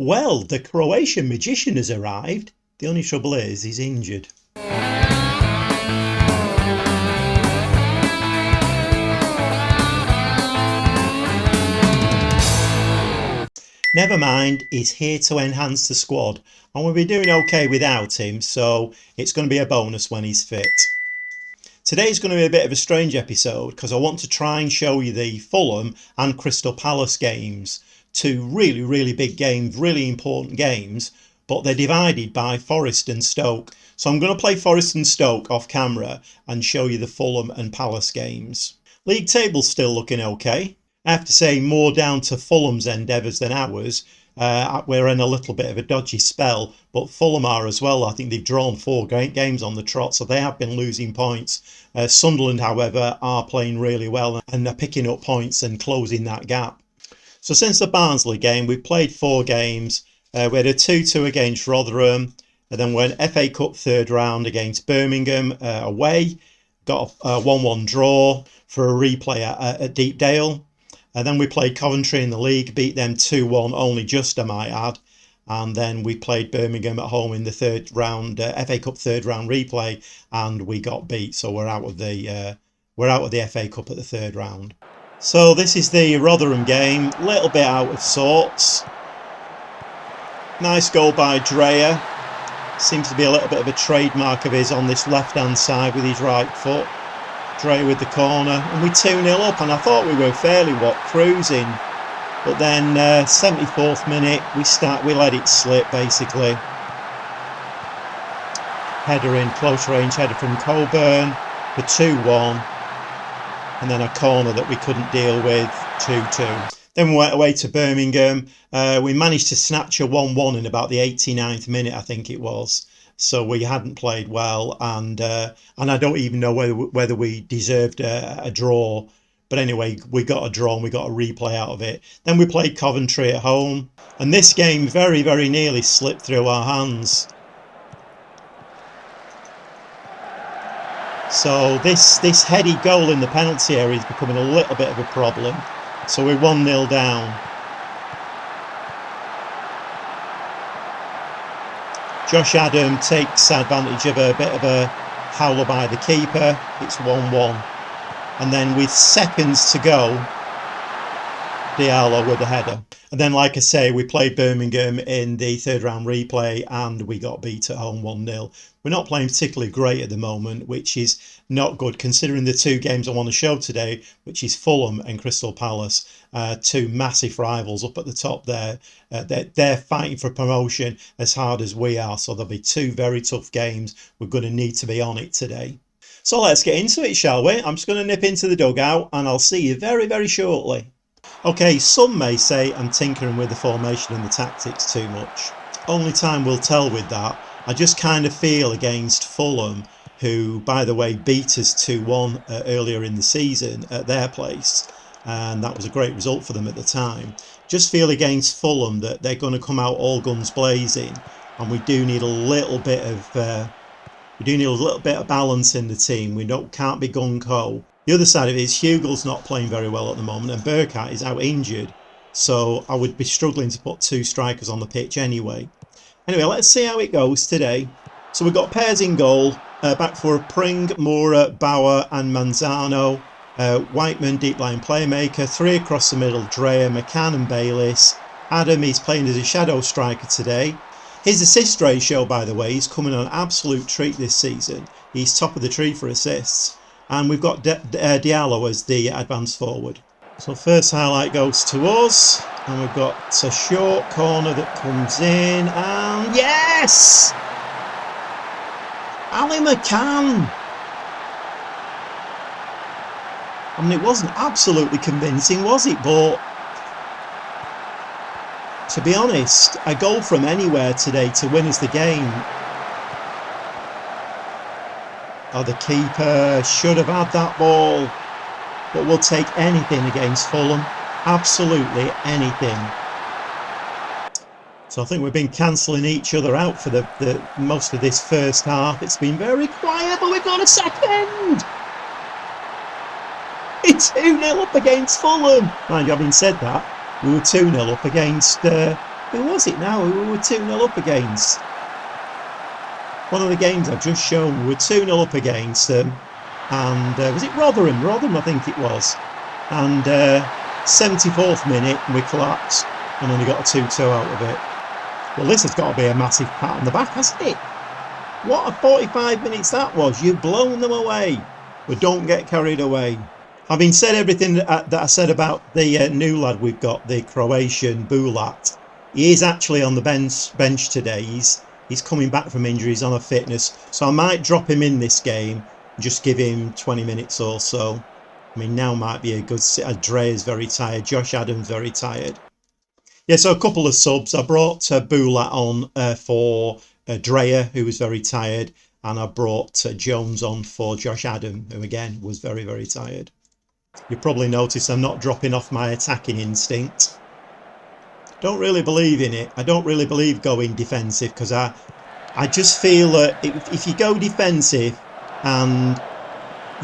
Well, the Croatian magician has arrived. The only trouble is he's injured. Never mind, he's here to enhance the squad, and we'll be doing okay without him, so it's going to be a bonus when he's fit. Today's going to be a bit of a strange episode because I want to try and show you the Fulham and Crystal Palace games. Two really big games, really important games, but they're divided by Forest and Stoke. So I'm going to play Forest and Stoke off camera and show you the Fulham and Palace games. League table's still looking okay. I have to say, more down to Fulham's endeavours than ours. We're in a little bit of a dodgy spell, but Fulham are as well. I think they've drawn 4 games on the trot, so they have been losing points. Sunderland, however, are playing really well and are picking up points and closing that gap. So since the Barnsley game, we've played 4 games. We had a 2-2 against Rotherham, and then we had an FA Cup third round against Birmingham away. Got a 1-1 draw for a replay at Deepdale. And then we played Coventry in the league, beat them 2-1, only just, I might add. And then we played Birmingham at home in the third round, FA Cup third round replay, and we got beat. So we're out of the FA Cup at the third round. So this is the Rotherham game, little bit out of sorts. Nice goal by Dreyer. Seems to be a little bit of a trademark of his on this left-hand side with his right foot. Dreyer with the corner, and we 2-0 up, and I thought we were fairly cruising, but then 74th minute we let it slip basically. Header in, close range header from Coburn for 2-1, and then a corner that we couldn't deal with, 2-2. Then we went away to Birmingham. We managed to snatch a 1-1 in about the 89th minute, I think it was. So we hadn't played well, and I don't even know whether we deserved a draw. But anyway, we got a draw and we got a replay out of it. Then we played Coventry at home, and this game very nearly slipped through our hands. So this heady goal in the penalty area is becoming a little bit of a problem. So we're 1-0 down. Josh Adam takes advantage of a bit of a howler by the keeper. It's 1-1. And then with seconds to go, Diallo with a header. And then, like I say, we played Birmingham in the third round replay and we got beat at home 1-0. We're not playing particularly great at the moment, which is not good considering the 2 games I want to show today, which is Fulham and Crystal Palace, 2 massive rivals up at the top there. They're fighting for promotion as hard as we are, so there'll be 2 very tough games. We're going to need to be on it today. So let's get into it, shall we? I'm just going to nip into the dugout and I'll see you very shortly. Okay, some may say I'm tinkering with the formation and the tactics too much. Only time will tell with that. I just kind of feel against Fulham, who, by the way, beat us 2-1 earlier in the season at their place, and that was a great result for them at the time. Just feel against Fulham that they're going to come out all guns blazing, and we do need a little bit of balance in the team. We can't be gung-ho. The other side of it is Hugel's not playing very well at the moment, and Burkhardt is out injured, so I would be struggling to put 2 strikers on the pitch anyway. Anyway, let's see how it goes today. So we've got pairs in goal, back for Pring, Moura, Bauer and Manzano. Whiteman, deep line playmaker. 3 across the middle, Dreyer, McCann and Bayliss. Adam is playing as a shadow striker today. His assist ratio, by the way, is coming on an absolute treat this season. He's top of the tree for assists. And we've got Diallo as the advanced forward. So first highlight goes to us. And we've got a short corner that comes in. And yes! Ali McCann! I mean, it wasn't absolutely convincing, was it? But to be honest, a goal from anywhere today to win us the game. Oh, the keeper should have had that ball. But we'll take anything against Fulham. Absolutely anything. So I think we've been cancelling each other out for the most of this first half. It's been very quiet, but we've got a second. It's 2-0 up against Fulham. Mind you, having said that, we were 2-0 up against Who was it now? Who we were 2-0 up against? One of the games I've just shown, we were 2-0 up against them. And was it Rotherham? Rotherham, I think it was. And 74th minute, we collapsed and only got a 2-2 out of it. Well, this has got to be a massive pat on the back, hasn't it? What a 45 minutes that was. You've blown them away. But don't get carried away. Having said everything that I said about the new lad we've got, the Croatian Bulat, he is actually on the bench today. He's coming back from injury. He's on a fitness. So I might drop him in this game and just give him 20 minutes or so. I mean, now might be a good... Drea's very tired. Josh Adams very tired. Yeah, so a couple of subs. I brought Bulat on for Drea, who was very tired. And I brought Jones on for Josh Adam, who again was very, very tired. You probably noticed I'm not dropping off my attacking instinct. Don't really believe in it. I don't really believe going defensive because I just feel that if you go defensive and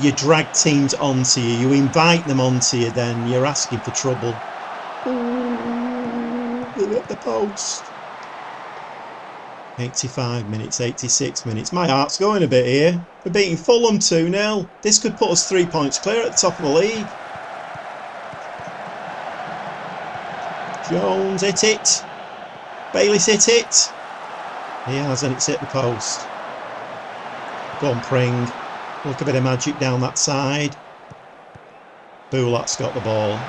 you drag teams onto you, you invite them onto you, then you're asking for trouble. Ooh, at the post. 85 minutes, 86 minutes. My heart's going a bit here. We're beating Fulham 2-0. This could put us 3 points clear at the top of the league. Jones hit it. Bailey's hit it. He has, and it's hit the post. Go on, Pring. Look, a bit of magic down that side. Bulat's got the ball.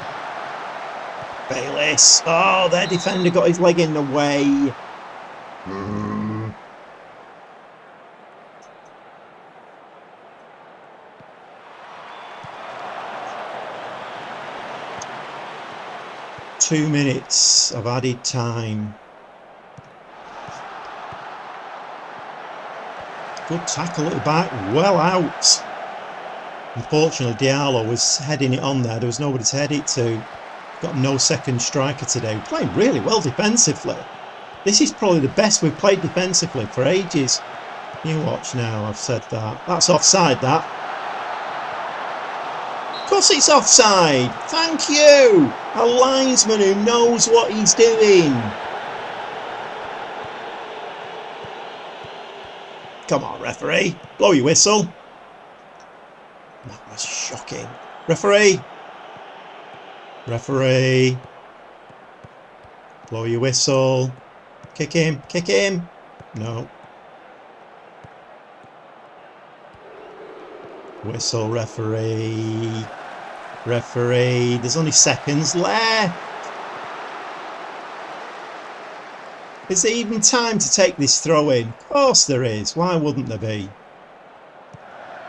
Bayliss. Oh, their defender got his leg in the way. 2 minutes of added time. Good tackle at the back, well out. Unfortunately, Diallo was heading it on there. There was nobody to head it to. Got no second striker today. We're playing really well defensively. This is probably the best we've played defensively for ages. You watch now, I've said that. That's offside, that. Of course it's offside. Thank you. A linesman who knows what he's doing. Come on, referee. Blow your whistle. That was shocking. Referee. Referee. Blow your whistle. Kick him. Kick him. No. Whistle, referee. Referee. There's only seconds left. Is there even time to take this throw in? Of course there is. Why wouldn't there be?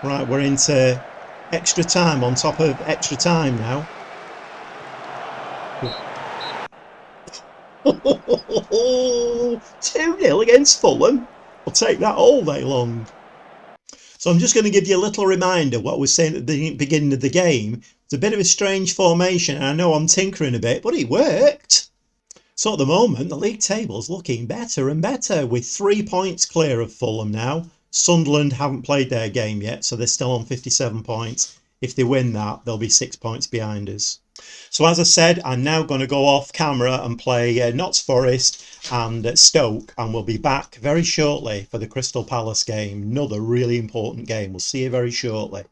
Right, we're into extra time on top of extra time now. 2-0 against Fulham. I'll take that all day long. So I'm just going to give you a little reminder what I was saying at the beginning of the game. It's a bit of a strange formation, and I know I'm tinkering a bit, but it worked. So at the moment, the league table's looking better and better, with 3 points clear of Fulham now. Sunderland haven't played their game yet, so they're still on 57 points. If they win that, they'll be 6 points behind us. So as I said, I'm now going to go off camera and play Notts Forest and Stoke, and we'll be back very shortly for the Crystal Palace game. Another really important game. We'll see you very shortly.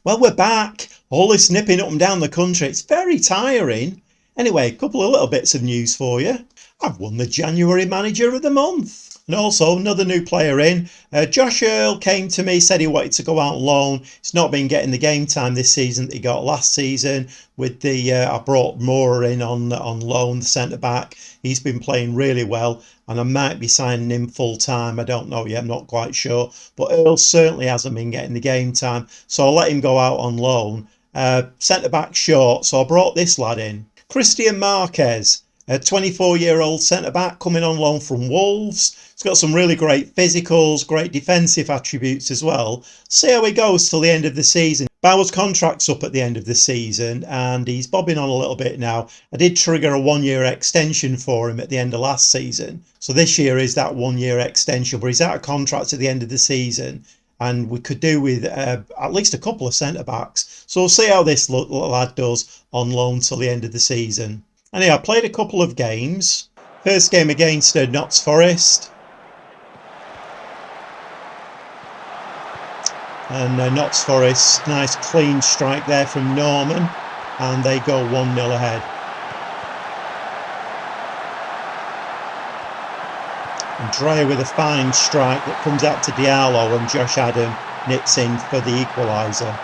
Well, we're back. All this nipping up and down the country, it's very tiring. Anyway, a couple of little bits of news for you. I've won the January Manager of the Month. And also another new player in. Josh Earl came to me, said he wanted to go out on loan. He's not been getting the game time this season that he got last season. With the I brought Moore in on loan, the centre back. He's been playing really well, and I might be signing him full time. I don't know yet, I'm not quite sure. But Earl certainly hasn't been getting the game time, so I'll let him go out on loan. Centre back short, so I brought this lad in, Christian Marquez. A 24-year-old centre-back coming on loan from Wolves. He's got some really great physicals, great defensive attributes as well. See how he goes till the end of the season. Bauer's contract's up at the end of the season and he's bobbing on a little bit now. I did trigger a 1-year extension for him at the end of last season. So this year is that 1-year extension, but he's out of contract at the end of the season. and we could do with at least a couple of centre-backs. So we'll see how this little lad does on loan till the end of the season. Anyway, I played a couple of games. First game against Notts Forest. And Notts Forest, nice clean strike there from Norman, and they go 1-0 ahead. And Dreyer with a fine strike that comes out to Diallo, and Josh Adam nips in for the equaliser.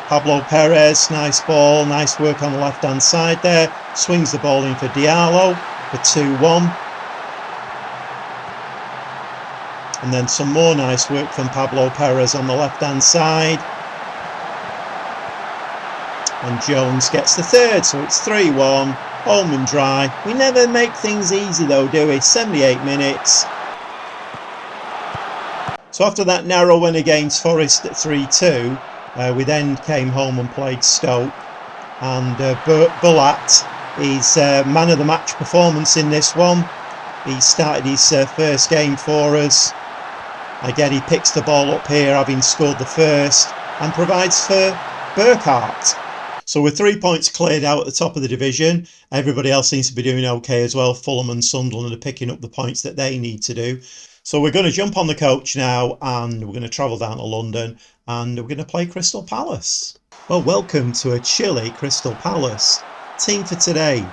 Pablo Perez, nice ball, nice work on the left hand side there, swings the ball in for Diallo for 2-1. And then some more nice work from Pablo Perez on the left hand side. And Jones gets the third, so it's 3-1, home and dry. We never make things easy though, do we? 78 minutes. So after that narrow win against Forest at 3-2, we then came home and played Stoke. And Bullat, his man of the match performance in this one. He started his first game for us. Again, he picks the ball up here, having scored the first, and provides for Burkhardt. So with 3 points cleared out at the top of the division, everybody else seems to be doing okay as well. Fulham and Sunderland are picking up the points that they need to do. So we're going to jump on the coach now, and we're going to travel down to London, and we're going to play Crystal Palace. Well, welcome to a chilly Crystal Palace. Team for today: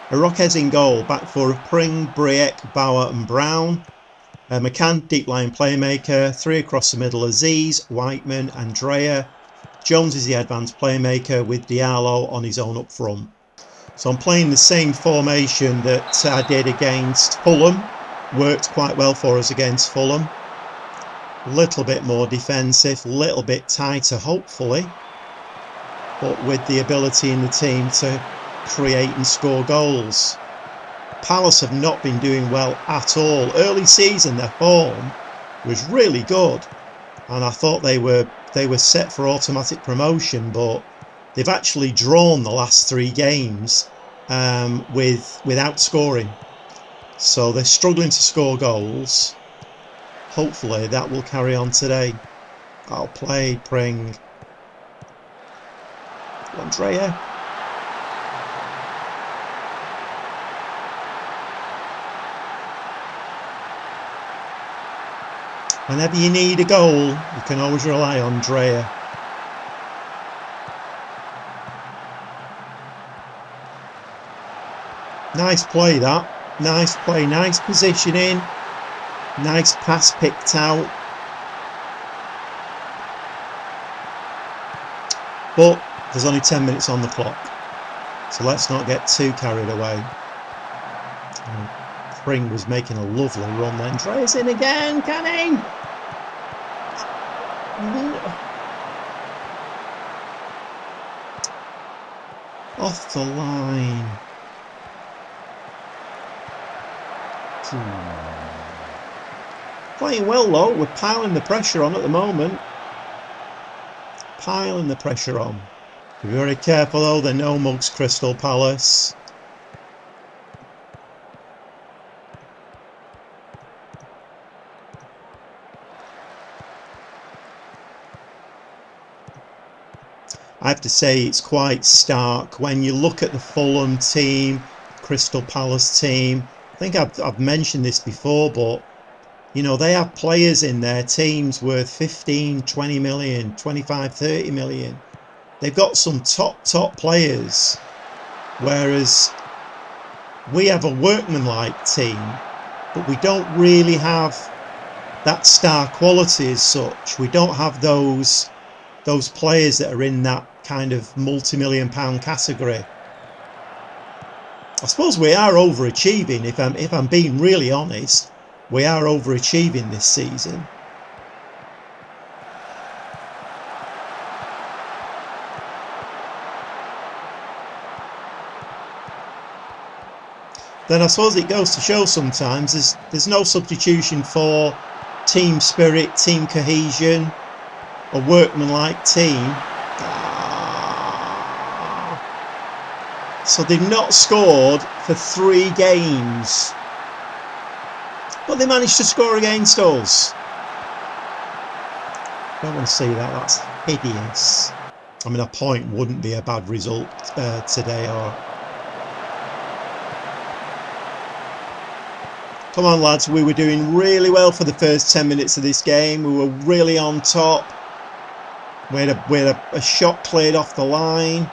𝐌𝐻𝐍𝐀𝐆𝐶 in goal, back four of Pring, Briek, Bauer and Brown. McCann, deep line playmaker. Three across the middle: Aziz, Whiteman and Dreyer. Jones is the advanced playmaker with Diallo on his own up front. So I'm playing the same formation that I did against Fulham. Worked quite well for us against Fulham. A little bit more defensive, a little bit tighter hopefully, but with the ability in the team to create and score goals. Palace have not been doing well at all. Early season their form was really good, and I thought they were set for automatic promotion, but they've actually drawn the last 3 games without scoring. So they're struggling to score goals. Hopefully that will carry on today. I'll play Pring. Andrea. Whenever you need a goal, you can always rely on Dreyer. Nice play that. Nice play, nice positioning. Nice pass picked out. But there's only 10 minutes on the clock, so let's not get too carried away. Pring was making a lovely run then. Dreyer's in again, can he? Off the line. Playing well though, we're piling the pressure on at the moment. Piling the pressure on. Be very careful though, they're no mugs, Crystal Palace. I have to say it's quite stark when you look at the Fulham team, Crystal Palace team. I think I've mentioned this before, but you know, they have players in their teams worth 15, 20 million, 25, 30 million. They've got some top players, whereas we have a workmanlike team, but we don't really have that star quality as such. We don't have those players that are in that kind of multi-million pound category. I suppose we are overachieving, if I'm being really honest. We are overachieving this season. Then I suppose it goes to show sometimes there's no substitution for team spirit, team cohesion, a workmanlike team. So they've not scored for 3 games. But they managed to score against us. Don't want to see that. That's hideous. I mean, a point wouldn't be a bad result today. Or come on, lads. We were doing really well for the first 10 minutes of this game. We were really on top. We had a shot cleared off the line.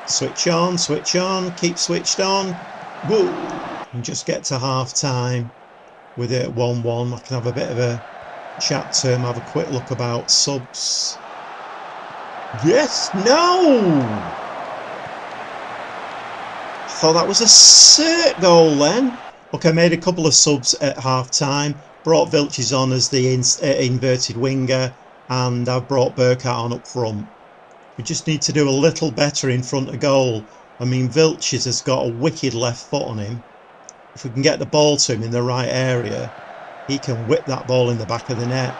Switch on, keep switched on. Woo! And just get to half time with it at 1-1. I can have a bit of a chat to him, have a quick look about subs. Yes, no! I thought that was a cert goal then. Look, I made a couple of subs at half time. Brought 𝐿𝐻𝐍𝐶 on as the inverted winger, and I've brought 𝐿𝐻𝐍𝐃 on up front. We just need to do a little better in front of goal. I mean, 𝐿𝐻𝐍𝐶 has got a wicked left foot on him. If we can get the ball to him in the right area, he can whip that ball in the back of the net.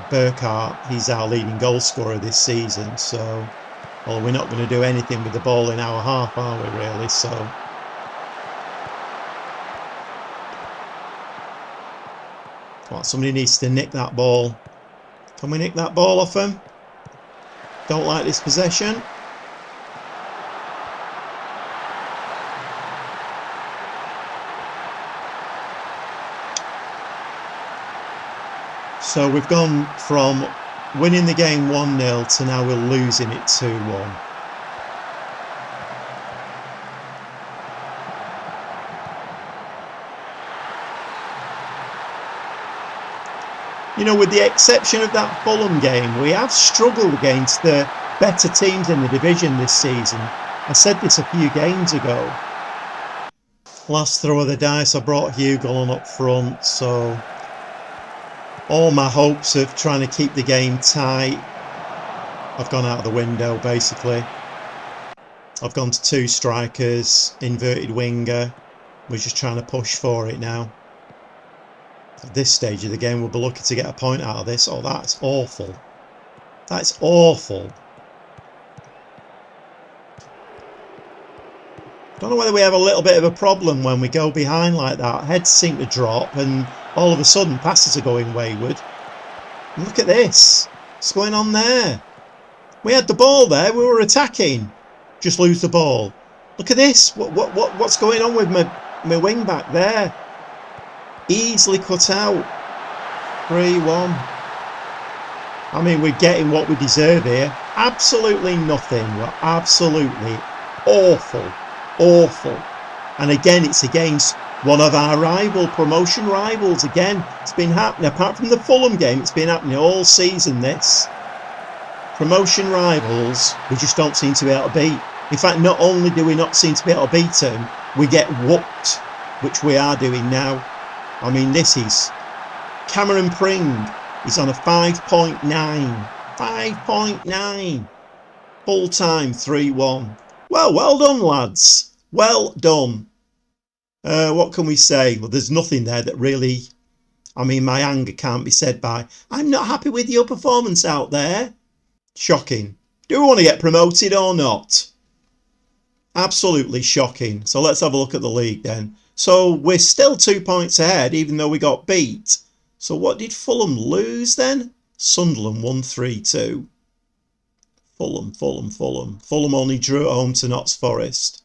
𝐿𝐻𝐶, he's our leading goal scorer this season, so well, we're not going to do anything with the ball in our half, are we really? So come on, somebody needs to nick that ball. Can we nick that ball off him? Don't like this possession. So we've gone from winning the game 1-0 to now we're losing it 2-1. You know, with the exception of that Fulham game, we have struggled against the better teams in the division this season. I said this a few games ago. Last throw of the dice, I brought 𝐻𝐀𝐍𝐀𝐆𝐿 on up front, so all my hopes of trying to keep the game tight have gone out of the window, basically. I've gone to 2 strikers, inverted winger. We're just trying to push for it now. At this stage of the game, we'll be lucky to get a point out of this. Oh, that's awful. That's awful. I don't know whether we have a little bit of a problem when we go behind like that. Heads seem to drop and all of a sudden passes are going wayward. And look at this. What's going on there? We had the ball there. We were attacking. Just lose the ball. Look at this. What's going on with my wing back there? Easily cut out. 3-1. I mean, we're getting what we deserve here. Absolutely nothing. We're absolutely awful. Awful. And again, it's against one of our promotion rivals. Again, it's been happening. Apart from the Fulham game, it's been happening all season, this. Promotion rivals, we just don't seem to be able to beat. In fact, not only do we not seem to be able to beat them, we get whooped, which we are doing now. I mean, this is Cameron Pring. He's on a 5.9. 5.9. Full time 3-1. Well done, lads. Well done. What can we say? Well, there's nothing there that really... I mean, my anger can't be said by, I'm not happy with your performance out there. Shocking. Do we want to get promoted or not? Absolutely shocking. So let's have a look at the league then. So we're still 2 points ahead, even though we got beat. So what did Fulham lose then? Sunderland won 3-2. Fulham. Fulham only drew at home to Notts Forest.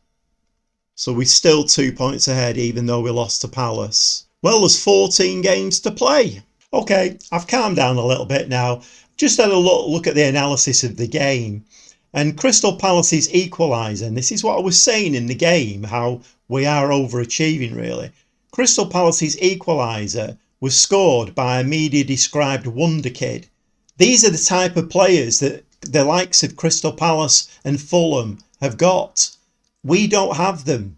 So we're still 2 points ahead, even though we lost to Palace. Well, there's 14 games to play. Okay, I've calmed down a little bit now. Just had a look at the analysis of the game. And Crystal Palace's equaliser, and this is what I was saying in the game, how we are overachieving really. Crystal Palace's equaliser was scored by a media-described wonder kid. These are the type of players that the likes of Crystal Palace and Fulham have got. We don't have them.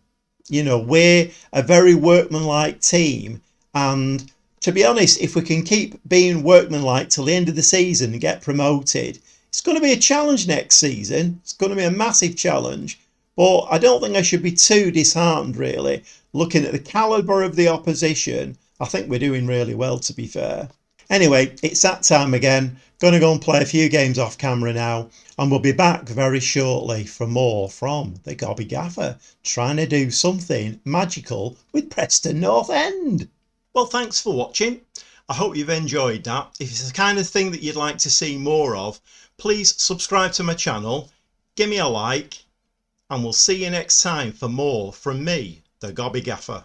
You know, we're a very workmanlike team, and to be honest, if we can keep being workmanlike till the end of the season and get promoted, it's going to be a challenge next season. It's going to be a massive challenge. But I don't think I should be too disheartened, really. Looking at the calibre of the opposition, I think we're doing really well, to be fair. Anyway, it's that time again. Gonna go and play a few games off camera now, and we'll be back very shortly for more from the 𝐏𝐀𝐑𝐓 trying to do something magical with Preston North End. Well, thanks for watching. I hope you've enjoyed that. If it's the kind of thing that you'd like to see more of, please subscribe to my channel, give me a like, and we'll see you next time for more from me, the 𝐏𝐀𝐑𝐓.